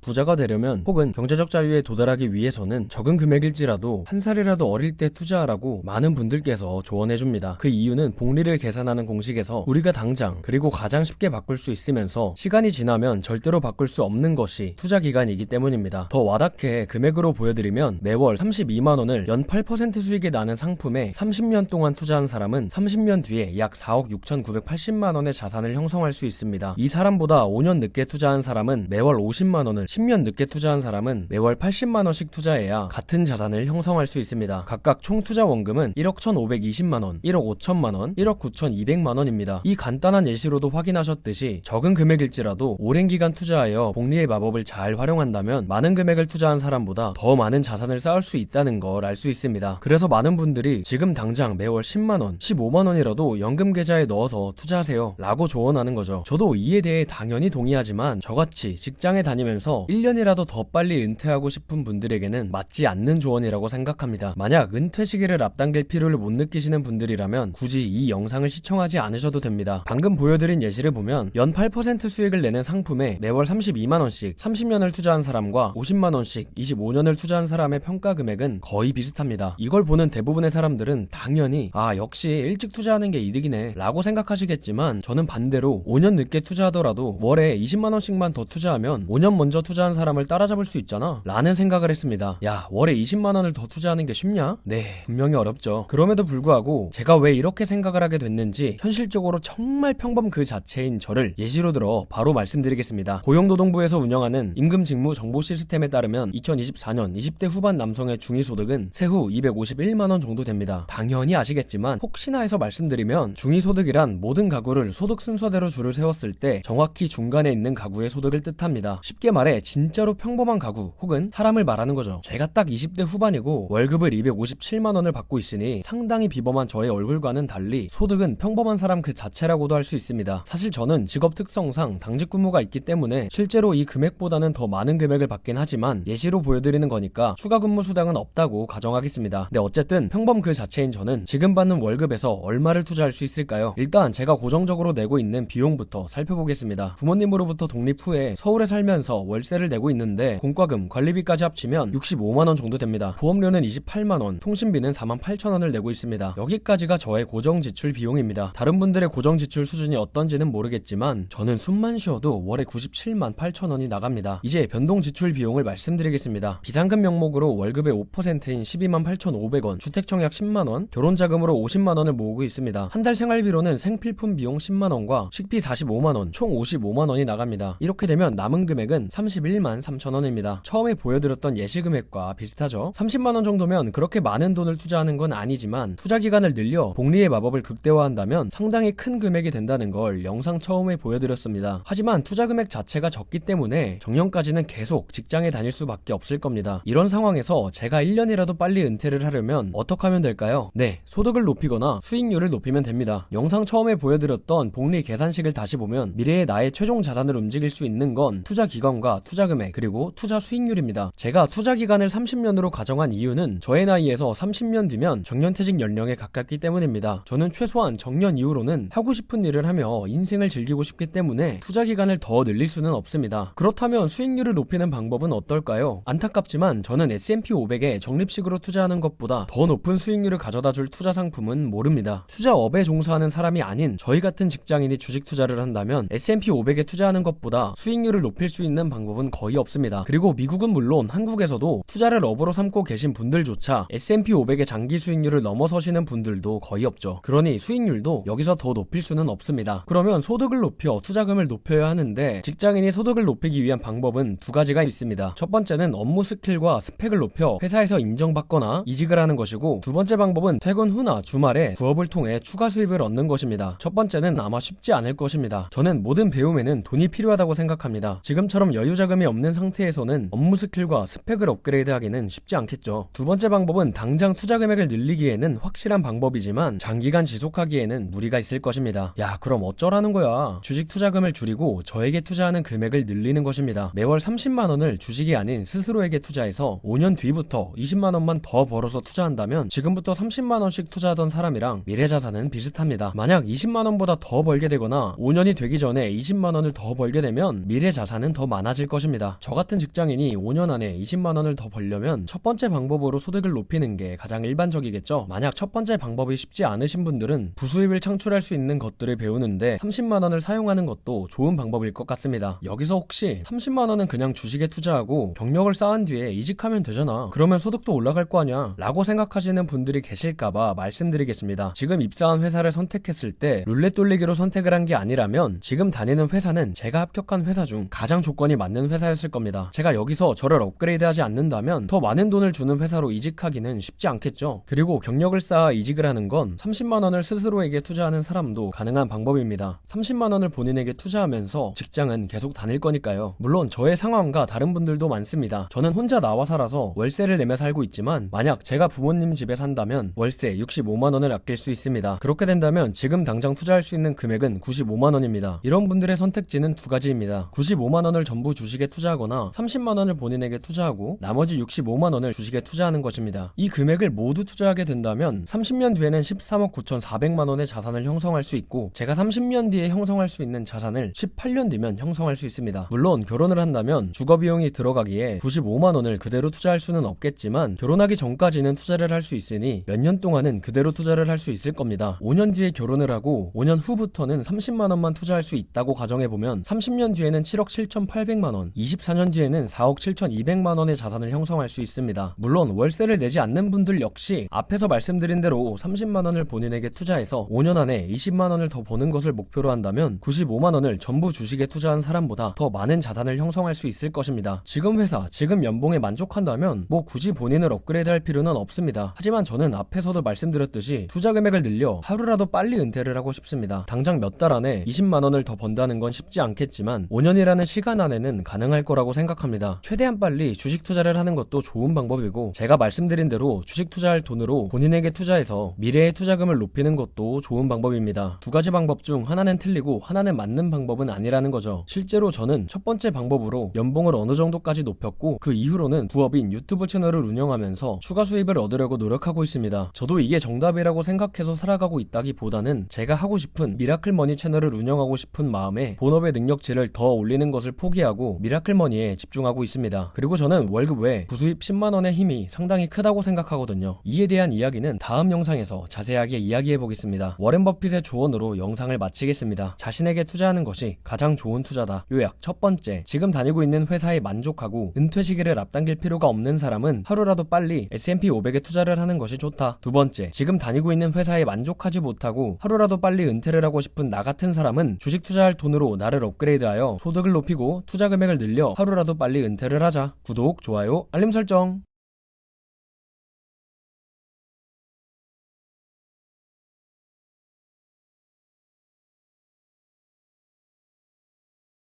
부자가 되려면 혹은 경제적 자유에 도달하기 위해서는 적은 금액일지라도 한 살이라도 어릴 때 투자하라고 많은 분들께서 조언해줍니다. 그 이유는 복리를 계산하는 공식에서 우리가 당장 그리고 가장 쉽게 바꿀 수 있으면서 시간이 지나면 절대로 바꿀 수 없는 것이 투자 기간이기 때문입니다. 더 와닿게 금액으로 보여드리면 매월 32만원을 연 8% 수익이 나는 상품에 30년 동안 투자한 사람은 30년 뒤에 약 4억 6,980만원의 자산을 형성할 수 있습니다. 이 사람보다 5년 늦게 투자한 사람은 매월 50만원을, 10년 늦게 투자한 사람은 매월 80만원씩 투자해야 같은 자산을 형성할 수 있습니다. 각각 총 투자 원금은 1억 1,520만원, 1억 5천만원, 1억 9,200만원입니다. 이 간단한 예시로도 확인하셨듯이 적은 금액일지라도 오랜 기간 투자하여 복리의 마법을 잘 활용한다면 많은 금액을 투자한 사람보다 더 많은 자산을 쌓을 수 있다는 걸 알 수 있습니다. 그래서 많은 분들이 지금 당장 매월 10만원, 15만원이라도 연금 계좌에 넣어서 투자하세요 라고 조언하는 거죠. 저도 이에 대해 당연히 동의하지만 저같이 직장에 다니면서 1년이라도 더 빨리 은퇴하고 싶은 분들에게는 맞지 않는 조언이라고 생각합니다. 만약 은퇴 시기를 앞당길 필요를 못 느끼시는 분들이라면 굳이 이 영상을 시청하지 않으셔도 됩니다. 방금 보여드린 예시를 보면 연 8% 수익을 내는 상품에 매월 32만원씩 30년을 투자한 사람과 50만원씩 25년을 투자한 사람의 평가 금액은 거의 비슷합니다. 이걸 보는 대부분의 사람들은 당연히 역시 일찍 투자하는 게 이득이네 라고 생각하시겠지만 저는 반대로 5년 늦게 투자하더라도 월에 20만원씩만 더 투자하면 5년 먼저 투자한 사람을 따라잡을 수 있잖아 라는 생각을 했습니다. 야, 월에 20만원을 더 투자하는 게 쉽냐? 네, 분명히 어렵죠. 그럼에도 불구하고 제가 왜 이렇게 생각을 하게 됐는지 현실적으로 정말 평범 그 자체인 저를 예시로 들어 바로 말씀드리겠습니다. 고용노동부에서 운영하는 임금직무 정보 시스템에 따르면 2024년 20대 후반 남성의 중위소득은 세후 251만원 정도 됩니다. 당연히 아시겠지만 혹시나 해서 말씀드리면 중위소득이란 모든 가구를 소득 순서대로 줄을 세웠을 때 정확히 중간에 있는 가구의 소득을 뜻합니다. 쉽게 말해 진짜로 평범한 가구 혹은 사람을 말하는 거죠. 제가 딱 20대 후반이고 월급을 257만원을 받고 있으니 상당히 비범한 저의 얼굴과는 달리 소득은 평범한 사람 그 자체라고도 할 수 있습니다. 사실 저는 직업 특성상 당직 근무가 있기 때문에 실제로 이 금액보다는 더 많은 금액을 받긴 하지만 예시로 보여드리는 거니까 추가 근무 수당은 없다고 가정하겠습니다. 근데 어쨌든 평범 그 자체인 저는 지금 받는 월급에서 얼마를 투자할 수 있을까요? 일단 제가 고정적으로 내고 있는 비용부터 살펴보겠습니다. 부모님으로부터 독립 후에 서울에 살면서 월세를 내고 있는데 공과금, 관리비까지 합치면 65만원 정도 됩니다. 보험료는 28만원, 통신비는 48,000원을 내고 있습니다. 여기까지가 저의 고정 지출 비용입니다. 다른 분들의 고정 지출 수준이 어떤지는 모르겠지만 저는 숨만 쉬어도 월에 97만 8천원이 나갑니다. 이제 변동 지출 비용을 말씀드리겠습니다. 비상금 명목으로 월급의 5%인 12만 8,500원, 주택청 약 10만원, 결혼자금으로 50만원을 모으고 있습니다. 한 달 생활비로는 생필품 비용 10만원과 식비 45만원, 총 55만원이 나갑니다. 이렇게 되면 남은 금액은 31만 3천원입니다. 처음에 보여드렸던 예시 금액과 비슷하죠? 30만원 정도면 그렇게 많은 돈을 투자하는 건 아니지만 투자 기간을 늘려 복리의 마법을 극대화한다면 상당히 큰 금액이 된다는 걸 영상 처음에 보여드렸습니다. 하지만 투자 금액 자체가 적기 때문에 정년까지는 계속 직장에 다닐 수밖에 없을 겁니다. 이런 상황에서 제가 1년이라도 빨리 은퇴를 하려면 어떻게 하면 될까요? 네, 소득을 높이거나 수익률을 높이면 됩니다. 영상 처음에 보여드렸던 복리 계산식을 다시 보면 미래의 나의 최종 자산을 움직일 수 있는 건 투자 기간과 투자 금액 그리고 투자 수익률입니다. 제가 투자 기간을 30년으로 가정한 이유는 저의 나이에서 30년 뒤면 정년퇴직 연령에 가깝기 때문입니다. 저는 최소한 정년 이후로는 하고 싶은 일을 하며 인생을 즐기고 싶기 때문에 투자 기간을 더 늘릴 수는 없습니다. 그렇다면 수익률을 높이는 방법은 어떨까요? 안타깝지만 저는 S&P 500에 적립식으로 투자하는 것보다 더 높은 수익률을 가져다줄 투자 상품은 모릅니다. 투자업에 종사하는 사람이 아닌 저희 같은 직장인이 주식 투자를 한다면 S&P 500에 투자하는 것보다 수익률을 높일 수 있는 방법은 거의 없습니다. 그리고 미국은 물론 한국에서도 투자를 업으로 삼고 계신 분들조차 S&P 500의 장기 수익률을 넘어서시는 분들도 거의 없죠. 그러니 수익률도 여기서 더 높일 수는 없습니다. 그러면 소득을 높여 투자금을 높여야 하는데 직장인이 소득을 높이기 위한 방법은 두 가지가 있습니다. 첫 번째는 업무 스킬과 스펙을 높여 회사에서 인정받거나 이직을 하는 것이고 두 번째 방법은 퇴근 후나 주말에 부업을 통해 추가 수입을 얻는 것입니다. 첫 번째는 아마 쉽지 않을 것입니다. 저는 모든 배움에는 돈이 필요하다고 생각합니다. 지금처럼 여유 자금이 없는 상태에서는 업무 스킬과 스펙을 업그레이드하기는 쉽지 않겠죠. 두 번째 방법은 당장 투자 금액을 늘리기에는 확실한 방법이지만 장기간 지속하기에는 무리가 있을 것입니다. 야, 그럼 어쩌라는 거야? 주식 투자금을 줄이고 저에게 투자하는 금액을 늘리는 것입니다. 매월 30만원을 주식이 아닌 스스로에게 투자해서 5년 뒤부터 20만원만 더 벌어서 투자한다면 지금부터 30만원씩 투자하던 사람이랑 미래 자산은 비슷합니다. 만약 20만원보다 더 벌게 되거나 5년이 되기 전에 20만원을 더 벌게 되면 미래 자산은 더 많아질 것입니다. 저 같은 직장인이 5년 안에 20만 원을 더 벌려면 첫 번째 방법으로 소득을 높이는 게 가장 일반적이겠죠. 만약 첫 번째 방법이 쉽지 않으신 분들은 부수입을 창출할 수 있는 것들을 배우는데 30만 원을 사용하는 것도 좋은 방법일 것 같습니다. 여기서 혹시 30만 원은 그냥 주식에 투자하고 경력을 쌓은 뒤에 이직하면 되잖아, 그러면 소득도 올라갈 거 아냐 라고 생각하시는 분들이 계실까봐 말씀드리겠습니다. 지금 입사한 회사를 선택했을 때 룰렛 돌리기로 선택을 한 게 아니라면 지금 다니는 회사는 제가 합격한 회사 중 가장 조건이 맞는 회사였을 겁니다. 제가 여기서 저를 업그레이드하지 않는다면 더 많은 돈을 주는 회사로 이직하기는 쉽지 않겠죠. 그리고 경력을 쌓아 이직을 하는 건 30만 원을 스스로에게 투자하는 사람도 가능한 방법입니다. 30만 원을 본인에게 투자하면서 직장은 계속 다닐 거니까요. 물론 저의 상황과 다른 분들도 많습니다. 저는 혼자 나와 살아서 월세를 내며 살고 있지만 만약 제가 부모님 집에 산다면 월세 65만 원을 아낄 수 있습니다. 그렇게 된다면 지금 당장 투자할 수 있는 금액은 95만 원입니다. 이런 분들의 선택지는 두 가지입니다. 95만 원을 전부 주식에 투자하거나 30만 원을 본인에게 투자하고 나머지 65만 원을 주식에 투자하는 것입니다. 이 금액을 모두 투자하게 된다면 30년 뒤에는 13억 9,400만 원의 자산을 형성할 수 있고 제가 30년 뒤에 형성할 수 있는 자산을 18년 뒤면 형성할 수 있습니다. 물론 결혼을 한다면 주거비용이 들어가기에 95만 원을 그대로 투자할 수는 없겠지만 결혼하기 전까지는 투자를 할 수 있으니 몇 년 동안은 그대로 투자를 할 수 있을 겁니다. 5년 뒤에 결혼을 하고 5년 후부터는 30만 원만 투자할 수 있다고 가정해보면 30년 뒤에는 7억 7,800만 원, 24년 뒤에는 4억 7,200만 원의 자산을 형성할 수 있습니다. 물론 월세를 내지 않는 분들 역시 앞에서 말씀드린 대로 30만 원을 본인에게 투자해서 5년 안에 20만 원을 더 버는 것을 목표로 한다면 95만 원을 전부 주식에 투자한 사람보다 더 많은 자산을 형성할 수 있을 것입니다. 지금 회사, 지금 연봉에 만족한다면 뭐 굳이 본인을 업그레이드할 필요는 없습니다. 하지만 저는 앞에서도 말씀드렸듯이 투자 금액을 늘려 하루라도 빨리 은퇴를 하고 싶습니다. 당장 몇 달 안에 20만 원을 더 번다는 건 쉽지 않겠지만 5년이라는 시간 안에는 가능할 거라고 생각합니다. 최대한 빨리 주식 투자를 하는 것도 좋은 방법이고 제가 말씀드린 대로 주식 투자할 돈으로 본인에게 투자해서 미래의 투자금을 높이는 것도 좋은 방법입니다. 두 가지 방법 중 하나는 틀리고 하나는 맞는 방법은 아니라는 거죠. 실제로 저는 첫 번째 방법으로 연봉을 어느 정도까지 높였고 그 이후로는 부업인 유튜브 채널을 운영하면서 추가 수입을 얻으려고 노력하고 있습니다. 저도 이게 정답이라고 생각해서 살아가고 있다기보다는 제가 하고 싶은 미라클머니 채널을 운영하고 싶은 마음에 본업의 능력치를 더 올리는 것을 포기하고 미라클머니에 집중하고 있습니다. 그리고 저는 월급 외 부수입 10만 원의 힘이 상당히 크다고 생각하거든요. 이에 대한 이야기는 다음 영상에서 자세하게 이야기해보겠습니다. 워렌 버핏의 조언으로 영상을 마치겠습니다. 자신에게 투자하는 것이 가장 좋은 투자다. 요약 첫 번째, 지금 다니고 있는 회사에 만족하고 은퇴 시기를 앞당길 필요가 없는 사람은 하루라도 빨리 S&P 500에 투자를 하는 것이 좋다. 두 번째, 지금 다니고 있는 회사에 만족하지 못하고 하루라도 빨리 은퇴를 하고 싶은 나 같은 사람은 주식 투자할 돈으로 나를 업그레이드하여 소득을 높이고 투자 금액을 늘려 하루라도 빨리 은퇴를 하자. 구독, 좋아요, 알림 설정.